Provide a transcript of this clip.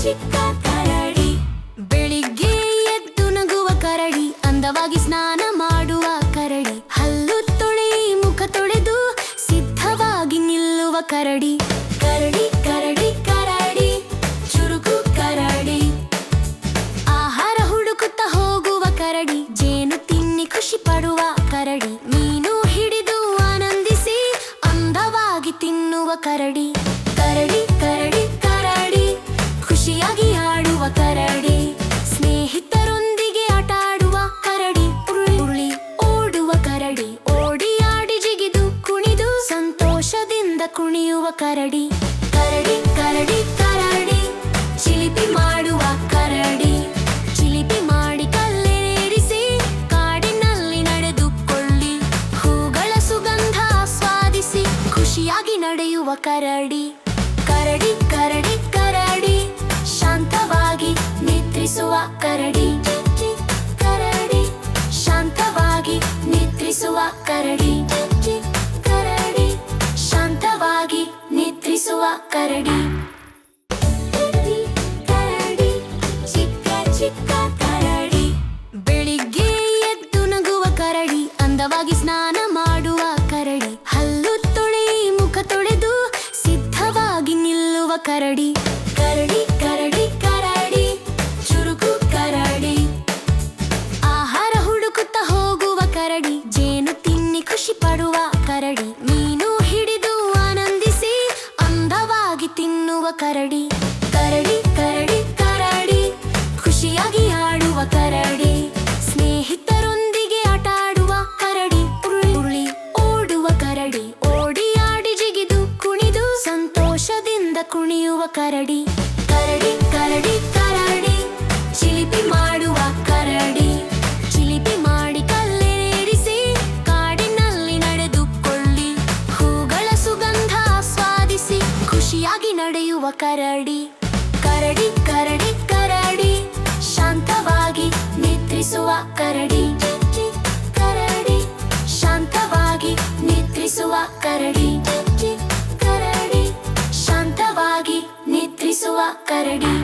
ಚಿಕ್ಕ ಕರಡಿ. ಬೆಳಿಗ್ಗೆ ಎದ್ದು ನಗುವ ಕರಡಿ, ಅಂದವಾಗಿ ಸ್ನಾನ ಮಾಡುವ ಕರಡಿ, ಹಲ್ಲು ತೊಳೆಯಿ ಮುಖ ತೊಳೆದು ಸಿದ್ಧವಾಗಿ ನಿಲ್ಲುವ ಕರಡಿ. ಕರಡಿ ಕರಡಿ ಕರಡಿ, ಚುರುಕು ಕರಡಿ. ಆಹಾರ ಹುಡುಕುತ್ತ ಹೋಗುವ ಕರಡಿ, ಜೇನು ತಿನ್ನಿ ಖುಷಿ ಪಡುವ ಕರಡಿ, ಮೀನು ಹಿಡಿದು ಆನಂದಿಸಿ ಅಂದವಾಗಿ ತಿನ್ನುವ ಕರಡಿ. ಕರಡಿ ಕರಡಿ ಕರಡಿ, ಖುಷಿಯಾಗಿ ಆಡುವ ಕರಡಿ, ಸ್ನೇಹಿತರೊಂದಿಗೆ ಆಟ ಆಡುವ ಕರಡಿ, ಉರುಳಿ ಉರುಳಿ ಓಡುವ ಕರಡಿ, ಓಡಿ ಆಡಿ ಜಿಗಿದು ಕುಣಿದು ಸಂತೋಷದಿಂದ ಕುಣಿಯುವ ಕರಡಿ. ಕರಡಿ ಕರಡಿ ಕರಡಿ, ಚಿಲಿಪಿ ಮಾಡುವ ಕರಡಿ, ಚಿಲಿಪಿ ಮಾಡಿ ಕಲ್ಲೇರಿಸಿ ಕಾಡಿನಲ್ಲಿ ನಡೆದುಕೊಳ್ಳಿ, ಹೂಗಳ ಸುಗಂಧ ಆಸ್ವಾದಿಸಿ ಖುಷಿಯಾಗಿ ನಡೆಯುವ ಕರಡಿ. ಕರಡಿ ಕರಡಿ ಕರಡಿ, ಶಾಂತವಾಗಿ ನಿದ್ರಿಸುವ ಕರಡಿ. ಕರಡಿ ಶಾಂತವಾಗಿ ನಿದ್ರಿಸುವ ಕರಡಿ. ಕರಡಿ ಶಾಂತವಾಗಿ ನಿದ್ರಿಸುವ ಕರಡಿ. ಕರಡಿ ಕರಡಿ, ಚಿಕ್ಕ ಚಿಕ್ಕ ಕರಡಿ. ಬೆಳಿಗ್ಗೆ ಎದ್ದು ನಗುವ ಕರಡಿ, ಅಂದವಾಗಿ ಸ್ನಾನ ಮಾಡುವ ಕರಡಿ, ಹಲ್ಲು ತೊಳೆಯಿ ಮುಖ ತೊಳೆದು ಸಿದ್ಧವಾಗಿ ನಿಲ್ಲುವ ಕರಡಿ. ಕರಡಿ ಕರಡಿ ಕರಡಿ, ಚುರುಕು ಕರಡಿ. ಆಹಾರ ಹುಡುಕುತ್ತ ಹೋಗುವ ಕರಡಿ, ಜೇನು ತಿನ್ನಿ ಖುಷಿ ಪಡುವ ಕರಡಿ, ಮೀನು ಹಿಡಿದು ಆನಂದಿಸಿ ಅಂದವಾಗಿ ತಿನ್ನುವ ಕರಡಿ. ಕರಡಿ ಕರಡಿ ಕರಡಿ, ಖುಷಿಯಾಗಿ ಆಡುವ ಕರಡಿ, ಸ್ನೇಹಿತರೊಂದಿಗೆ ಆಟ ಆಡುವ ಕರಡಿ, ಉರುಳಿ ಉರುಳಿ ಓಡುವ ಕರಡಿ, ಓಡಿ ಆಡಿ ಜಿಗಿದು ಕುಣಿದು ಸಂತೋಷದಿಂದ ಕುಣಿಯುವ ಕರಡಿ. ಕರಡಿ ಕರಡಿ ಕರಡಿ, ಚಿಲಿಪಿ ಮಾಡುವ ಕರಡಿ, ಚಿಲಿಪಿ ಮಾಡಿ ಕಲ್ಲೇರಿಸಿ ಕಾಡಿನಲ್ಲಿ ನಡೆದುಕೊಳ್ಳಿ, ಹೂಗಳ ಸುಗಂಧ ಆಸ್ವಾದಿಸಿ ಖುಷಿಯಾಗಿ ನಡೆಯುವ ಕರಡಿ. ಕರಡಿ ಕರಡಿ ಕರಡಿ, ಶಾಂತವಾಗಿ ನಿದ್ರಿಸುವ ಕರಡಿ. ಕರಡಿ ಶಾಂತವಾಗಿ ನಿದ್ರಿಸುವ ಕರಡಿ. ಕರಡಿ ಶಾಂತವಾಗಿ ನಿದ್ರಿಸುವ ಕರಡಿ.